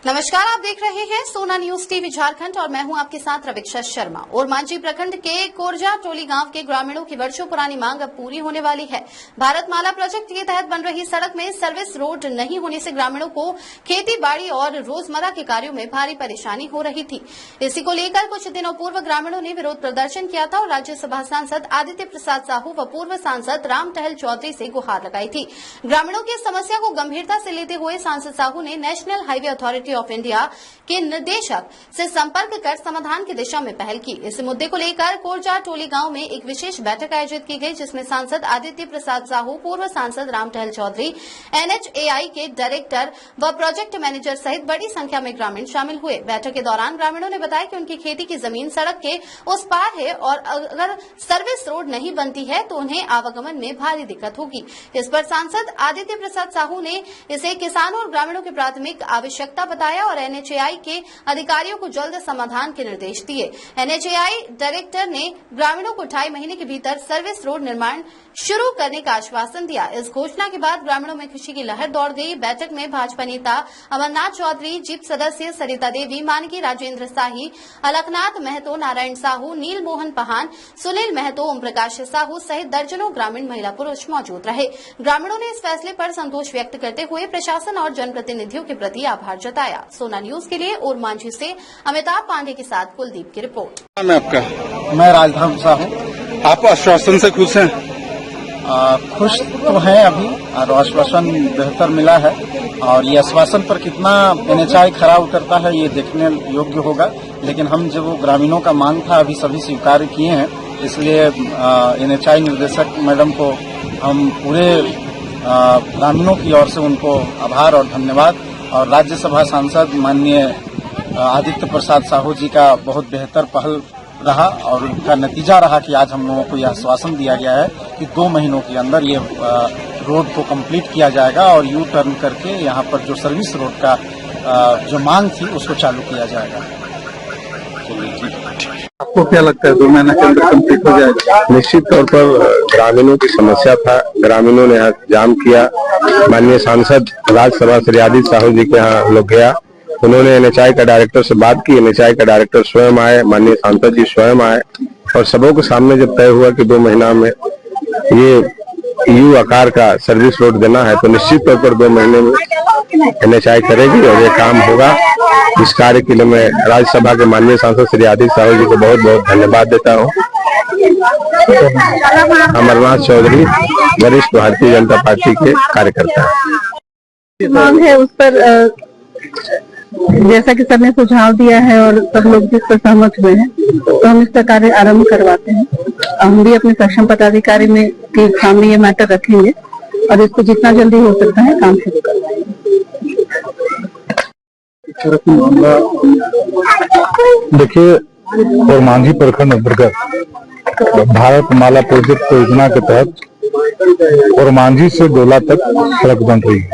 नमस्कार, आप देख रहे हैं सोना न्यूज टीवी झारखंड और मैं हूं आपके साथ रवीक्षा शर्मा। ओरमांझी प्रखंड के कोरजा टोली गांव के ग्रामीणों की वर्षों पुरानी मांग अब पूरी होने वाली है। भारतमाला प्रोजेक्ट के तहत बन रही सड़क में सर्विस रोड नहीं होने से ग्रामीणों को खेती बाड़ी और रोजमर्रा के कार्यों में भारी परेशानी हो रही थी। इसी को लेकर कुछ दिनों पूर्व ग्रामीणों ने विरोध प्रदर्शन किया था और राज्यसभा सांसद आदित्य प्रसाद साहू व पूर्व सांसद राम टहल चौधरी से गुहार लगाई थी। ग्रामीणों की समस्या को गंभीरता से लेते हुए सांसद साहू ने national highway authority of India के निदेशक से संपर्क कर समाधान की दिशा में पहल की। इस मुद्दे को लेकर कोरजा टोली गांव में एक विशेष बैठक आयोजित की गई, जिसमें सांसद आदित्य प्रसाद साहू, पूर्व सांसद राम टहल चौधरी, NHAI के डायरेक्टर व प्रोजेक्ट मैनेजर सहित बड़ी संख्या में ग्रामीण शामिल हुए। बैठक के दौरान ग्रामीणों ने बताया कि उनकी खेती की जमीन सड़क के उस पार है और अगर सर्विस रोड नहीं बनती है तो उन्हें आवागमन में भारी दिक्कत होगी। इस पर सांसद आदित्य प्रसाद साहू ने इसे किसानों और ग्रामीणों की प्राथमिक आवश्यकता बताया और NHAI के अधिकारियों को जल्द समाधान के निर्देश दिए। NHAI डायरेक्टर ने ग्रामीणों को 2.5 महीने के भीतर सर्विस रोड निर्माण शुरू करने का आश्वासन दिया। इस घोषणा के बाद ग्रामीणों में खुशी की लहर दौड़ गई। बैठक में भाजपा नेता अमरनाथ चौधरी, जीप सदस्य सरिता देवी, मानकी राजेंद्र शाही, अलकनाथ महतो, नारायण साहू, नील मोहन पहान, सुनील महतो, ओम प्रकाश साहू सहित दर्जनों ग्रामीण महिला पुरुष मौजूद रहे। ग्रामीणों ने इस फैसले पर संतोष व्यक्त करते हुए प्रशासन और जनप्रतिनिधियों के प्रति आभार जताया। सोना न्यूज के लिए ओरमांझी से अमिताभ पांडे के साथ कुलदीप की रिपोर्ट। मैं राजधर्म साहू। आप आश्वासन से खुश हैं? खुश तो हैं अभी, और आश्वासन बेहतर मिला है और ये आश्वासन पर कितना NHAI खरा उतरता है ये देखने योग्य होगा। लेकिन हम जब वो ग्रामीणों का मांग था अभी सभी स्वीकार किए हैं, इसलिए NHAI निर्देशक मैडम को हम पूरे ग्रामीणों की ओर से उनको आभार और धन्यवाद, और राज्यसभा सांसद माननीय आदित्य प्रसाद साहू जी का बहुत बेहतर पहल रहा और उनका नतीजा रहा कि आज हम लोगों को यह आश्वासन दिया गया है कि 2 महीनों के अंदर ये रोड को कंप्लीट किया जाएगा और यू टर्न करके यहाँ पर जो सर्विस रोड का जो मांग थी उसको चालू किया जाएगा। आपको क्या लगता है 2 महीने के अंदर कंप्लीट हो जाएगा? निश्चित तौर पर ग्रामीणों की समस्या था, ग्रामीणों ने यहाँ जाम किया। माननीय सांसद राज्यसभा श्री आदित्य साहू जी के यहाँ लोग गया, उन्होंने NHAI का डायरेक्टर से बात की। NHAI का डायरेक्टर स्वयं आए, माननीय सांसद जी स्वयं आए और सबों के सामने जब तय हुआ कि 2 महीना में ये यू आकार का सर्विस रोड देना है तो निश्चित तौर पर 2 महीने में NHAI करेगी और ये काम होगा। इस कार्य के लिए मैं राज्यसभा के माननीय सांसद श्री आदित्य साहू जी को बहुत बहुत धन्यवाद देता हूँ। अमरनाथ चौधरी वरिष्ठ भारतीय जनता पार्टी के कार्यकर्ता है। मांग है उस पर जैसा कि सर ने सुझाव दिया है और सब लोग जिस पर सहमत हुए हैं तो हम इसका कार्य आरंभ करवाते हैं। हम भी अपने सक्षम पदाधिकारी में के सामने ये मैटर रखेंगे और इसको जितना जल्दी हो सकता है काम शुरू करवाएंगे। देखिए, ओरमांझी प्रखंड अंतर्गत भारतमाला प्रोजेक्ट योजना के तहत ओरमांझी से डोला तक सड़क बन रही है।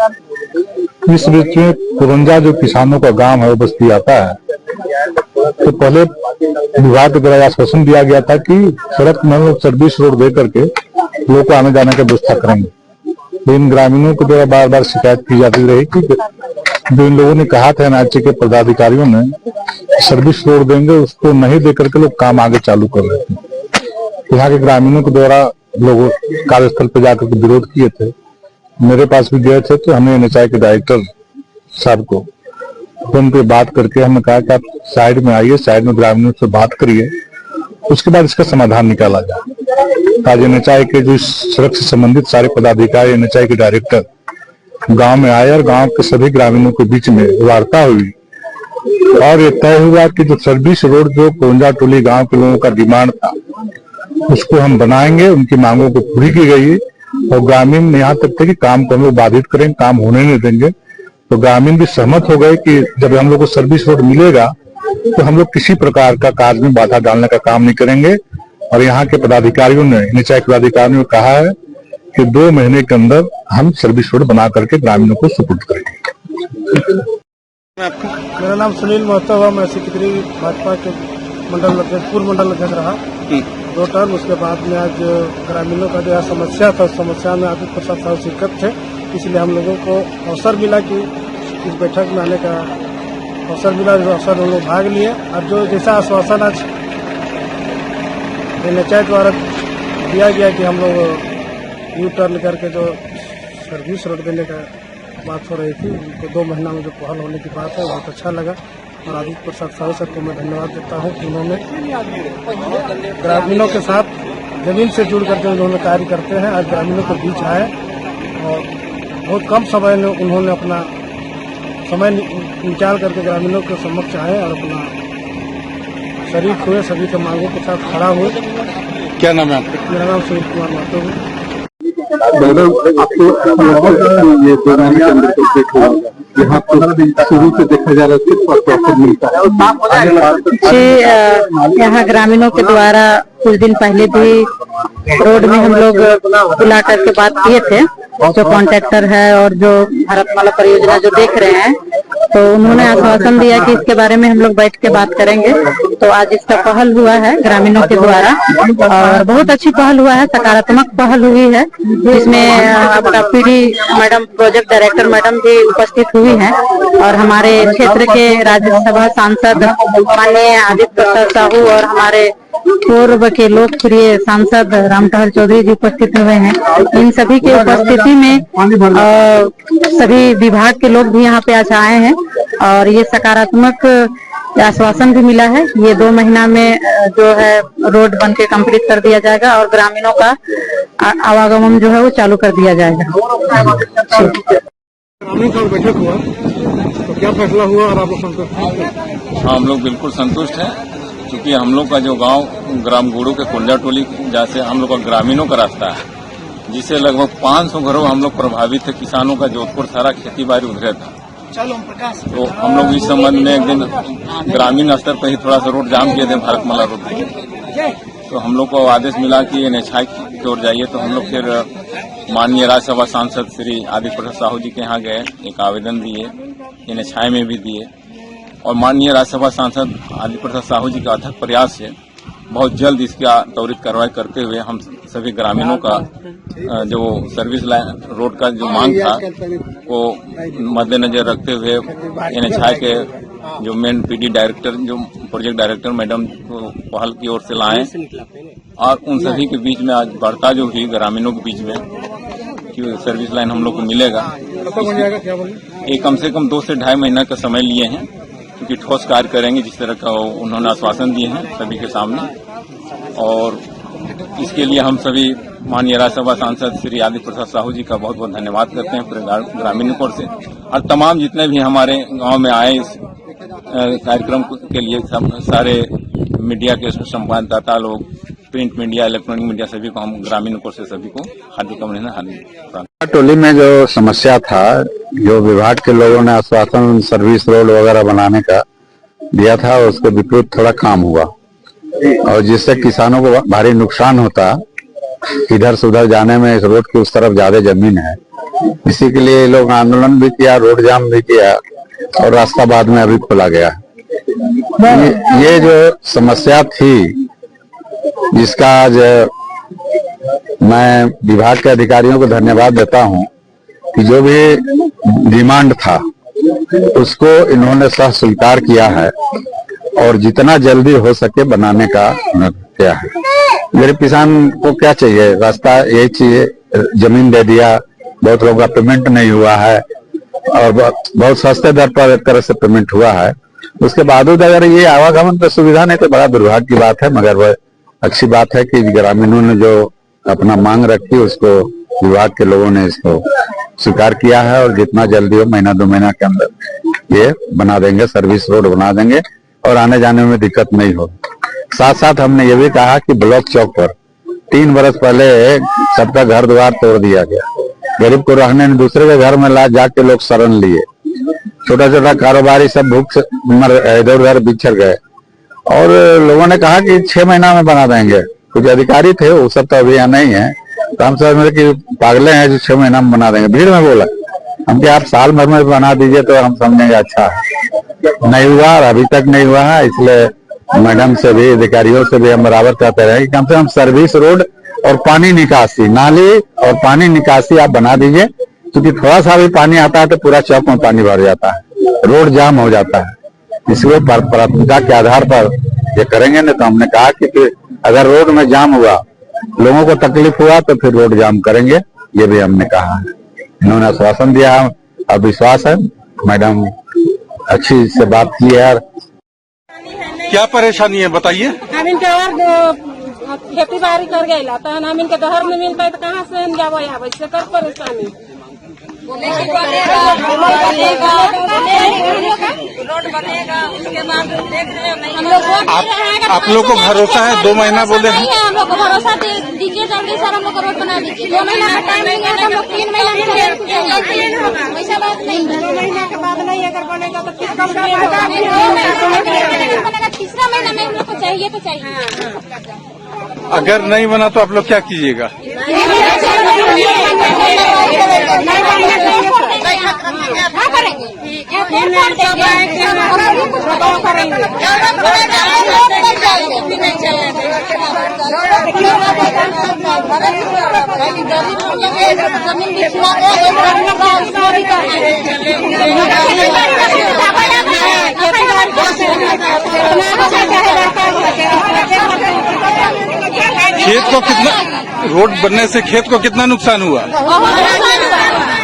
इस बीच में कुरंजा जो किसानों का गांव है वो बस्ती आता है, तो पहले विभाग के द्वारा आश्वासन दिया गया था कि सड़क में लोग सर्विस रोड दे करके लोगों को आने जाने की व्यवस्था करेंगे। लेकिन ग्रामीणों के द्वारा बार बार शिकायत की जाती रही कि जो इन लोगों ने कहा था NHAI के पदाधिकारियों ने सर्विस रोड देंगे, उसको नहीं दे करके लोग काम आगे चालू कर रहे थे। यहाँ के ग्रामीणों के द्वारा लोग कार्यस्थल पर जाकर विरोध किए थे, मेरे पास भी गए थे, तो हमने NHAI के डायरेक्टर साहब को फोन पे बात करके हमने कहा कि आप साइड में आइए, साइड में ग्रामीणों से बात करिए, उसके बाद इसका समाधान निकाला जाए। आज NHAI के जो सड़क से संबंधित सारे पदाधिकारी, NHAI के डायरेक्टर गांव में आए और गांव के सभी ग्रामीणों के बीच में वार्ता हुई और ये तय हुआ कि जो सर्विस रोड जो कोरजा टोली गांव के लोगों का डिमांड था उसको हम बनाएंगे। उनकी मांगों को पूरी की गई और ग्रामीण यहाँ तक थे कि काम को हम लोग बाधित करेंगे, काम होने नहीं देंगे। तो ग्रामीण भी सहमत हो गए कि जब हम लोग को सर्विस रोड मिलेगा तो हम लोग किसी प्रकार का कार्य में बाधा डालने का काम नहीं करेंगे। और यहाँ के पदाधिकारियों ने, NHAI के पदाधिकारियों ने कहा है कि 2 महीने के अंदर हम सर्विस रोड बना करके ग्रामीणों को सुपुर्द करेंगे। मेरा नाम सुनील महतो है। मैं सिकरी भाजपा के पूर्व मंडल अध्यक्ष रहा 2 टर्म। उसके बाद में आज ग्रामीणों का जो समस्या था, उस समस्या में आदित्य प्रसाद साहू शिरकत थे, इसलिए हम लोगों को अवसर मिला कि इस बैठक में आने का अवसर मिला, जो अवसर हम लोग भाग लिए। और जो जैसा आश्वासन आज NHAI द्वारा दिया गया कि हम लोग यू टर्न करके जो सर्विस रोड देने का बात हो रही थी, उनको 2 महीना में जो पहल होने की बात है, बहुत अच्छा लगा। और आदित्य प्रसाद साहू सर को मैं धन्यवाद देता हूँ कि उन्होंने ग्रामीणों के साथ जमीन से जुड़ करके उन्होंने कार्य करते हैं। आज ग्रामीणों के बीच आए और बहुत कम समय में उन्होंने अपना समय निकाल करके ग्रामीणों के समक्ष आए और अपना शरीक हुए, सभी के मांगों के साथ खड़ा हुए। क्या नाम है आपका? मेरा नाम सुनील कुमार महतो है। यहाँ शुरू से देखा जा रहा है मिलता है। यहाँ ग्रामीणों के द्वारा कुछ दिन पहले भी रोड में हम लोग बुला करके बात किए थे, जो कॉन्ट्रैक्टर है और जो भारतमाला परियोजना जो देख रहे हैं, तो उन्होंने आश्वासन दिया कि इसके बारे में हम लोग बैठ के बात करेंगे। तो आज इसका पहल हुआ है ग्रामीणों के द्वारा और बहुत अच्छी पहल हुआ है, सकारात्मक पहल हुई है, जिसमें आपका PD madam, project director madam भी उपस्थित हुई हैं और हमारे क्षेत्र के राज्यसभा सांसद माननीय आदित्य प्रसाद साहू और हमारे पूर्व के लोकप्रिय सांसद रामटहल चौधरी जी उपस्थित हुए हैं। इन सभी के उपस्थिति में सभी विभाग के लोग भी यहाँ पे आज आए हैं और ये सकारात्मक आश्वासन भी मिला है। ये 2 महीना में जो है रोड बन के कम्प्लीट कर दिया जाएगा और ग्रामीणों का आवागमन जो है वो चालू कर दिया जाएगा। ग्रामीण का बैठक हुआ तो क्या फैसला हुआ और आप लोग संतुष्ट हैं? हाँ, हम लोग बिल्कुल संतुष्ट हैं, क्योंकि हम लोग का जो गांव ग्राम गुड़ू के कुंजा टोली जैसे हम लोग का ग्रामीणों का रास्ता है, जिससे लगभग 500 घरों हम लोग प्रभावित थे। किसानों का जोधपुर सारा खेती बाड़ी उधर था। तो हम लोग इस संबंध में एक दिन ग्रामीण स्तर पर ही थोड़ा सा रोड जाम किए थे, भारतमाला रोड। तो हम लोग को आदेश मिला कि NHAI की ओर जाइए। तो हम लोग फिर माननीय राज्यसभा सांसद श्री आदित्य प्रसाद साहू जी के यहाँ गए, एक आवेदन दिए, NHAI में भी दिए और माननीय राज्यसभा सांसद आदित्य प्रसाद साहू जी का अथक प्रयास से बहुत जल्द इसका त्वरित कार्रवाई करते हुए हम सभी ग्रामीणों का जो सर्विस लाइन रोड का जो मांग था वो मद्देनजर रखते हुए NHAI के जो मेन PD डायरेक्टर, जो प्रोजेक्ट डायरेक्टर मैडम को पहल की ओर से लाए और उन सभी के बीच में आज वार्ता जो हुई ग्रामीणों के बीच में कि सर्विस लाइन हम लोग को मिलेगा। ये कम से कम 2 से 2.5 महीना का समय लिए हैं, क्योंकि ठोस कार्य करेंगे जिस तरह का उन्होंने आश्वासन दिए हैं सभी के सामने। और इसके लिए हम सभी माननीय राज्यसभा सांसद श्री आदित्य प्रसाद साहू जी का बहुत बहुत धन्यवाद करते हैं पूरे ग्रामीण कोर से, और तमाम जितने भी हमारे गांव में आए इस कार्यक्रम के लिए सारे मीडिया के संवाददाता लोग, प्रिंट मीडिया, इलेक्ट्रॉनिक मीडिया, सभी को हम ग्रामीण कोर से सभी को हार्दिक अभिनंदन, हार्दिक। टोली में जो समस्या था, जो विभाग के लोगों ने आश्वासन सर्विस रोड वगैरह बनाने का दिया था, उसके विपरीत थोड़ा काम हुआ और जिससे किसानों को भारी नुकसान होता। इधर से उधर जाने में इस रोड की उस तरफ ज्यादा जमीन है, इसी के लिए लोग आंदोलन भी किया, रोड जाम भी किया और रास्ता बाद में अभी खोला गया। ये जो समस्या थी, जिसका आज मैं विभाग के अधिकारियों को धन्यवाद देता हूं कि जो भी डिमांड था उसको इन्होंने सह स्वीकार किया है और जितना जल्दी हो सके बनाने का किया है। गरीब किसान को क्या चाहिए? रास्ता यही चाहिए, जमीन दे दिया, बहुत लोगों का पेमेंट नहीं हुआ है और बहुत सस्ते दर पर एक तरह से पेमेंट हुआ है। उसके बावजूद अगर ये आवागमन पर सुविधा नहीं तो बड़ा दुर्भाग्य की बात है, मगर वह अच्छी बात है कि ग्रामीणों ने जो अपना मांग रखी उसको विभाग के लोगों ने इसको स्वीकार किया है और जितना जल्दी हो, 1-2 महीना के अंदर ये बना देंगे, सर्विस रोड बना देंगे और आने जाने में दिक्कत नहीं हो। साथ साथ हमने ये भी कहा कि ब्लॉक चौक पर 3 बरस पहले सबका घर द्वार तोड़ दिया गया, गरीब को रहने दूसरे के घर में ला जाके लोग शरण लिए, छोटा छोटा कारोबारी सब भूख से इधर उधर बिछड़ गए और लोगों ने कहा कि 6 महीना में बना देंगे। कुछ अधिकारी थे, वो सब तो अभी यहाँ नहीं है, तो हम समझ कि पागले हैं जो 6 महीना में बना देंगे। भीड़ में बोला हम कि आप साल भर में बना दीजिए तो हम समझेंगे अच्छा है। नहीं हुआ और अभी तक नहीं हुआ है, इसलिए मैडम से भी, अधिकारियों से भी हम बराबर कहते रहे कि कम से कम सर्विस रोड और पानी निकासी, नाली और पानी निकासी आप बना दीजिए, क्योंकि थोड़ा सा भी पानी आता है तो पूरा चौक में पानी भर जाता है, रोड जाम हो जाता है। इसलिए प्राथमिकता के आधार पर ये करेंगे। नहीं तो हमने कहा कि फिर अगर रोड में जाम हुआ, लोगों को तकलीफ हुआ, तो फिर रोड जाम करेंगे, ये भी हमने कहा है। इन्होंने आश्वासन दिया है और विश्वास है, मैडम अच्छी से बात की है। क्या परेशानी है बताइए। हम इनके और खेती बाड़ी कर गए तो हम इनके घर में मिलता है तो कहाँ से हम जाबो यहाँ से कर परेशानी। रोड बनेगा उसके बाद देख रहे हम लोग। आप लोग को भरोसा है? 2 महीना बोले हैं। हम लोग को भरोसा दीजिए जल्दी सर, हम लोग को रोड बना दीजिए। 2 महीना का टाइम नहीं है, हम लोग 3 महीना में वैसा बात नहीं। 2 महीना के बाद नहीं अगर बनेगा तो फिर कब बनेगा? तीसरा महीना में हम लोग को चाहिए तो चाहिए। अगर नहीं बना तो आप लोग क्या कीजिएगा? खेत को कितना, रोड बनने से खेत को कितना नुकसान हुआ?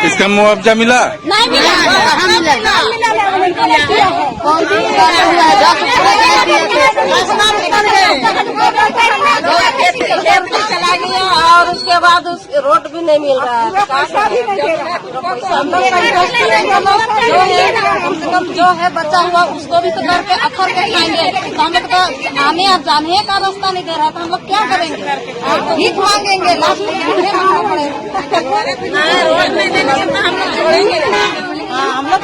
इसका मुआवजा मिला? नहीं मिला। चला गया और उसके बाद उस रोड भी नहीं मिल रहा है। कम से कम जो है बचा हुआ उसको भी तो करके अखर के खाएंगे। हम लोग तो आने और जाने का रास्ता नहीं दे रहा है, तो हम लोग क्या करेंगे? भीख मांगेंगे, लास्ट में बूढ़े मांगना पड़ेगा। रोड नहीं देंगे तो हम लोग छोड़ेंगे। हम लोग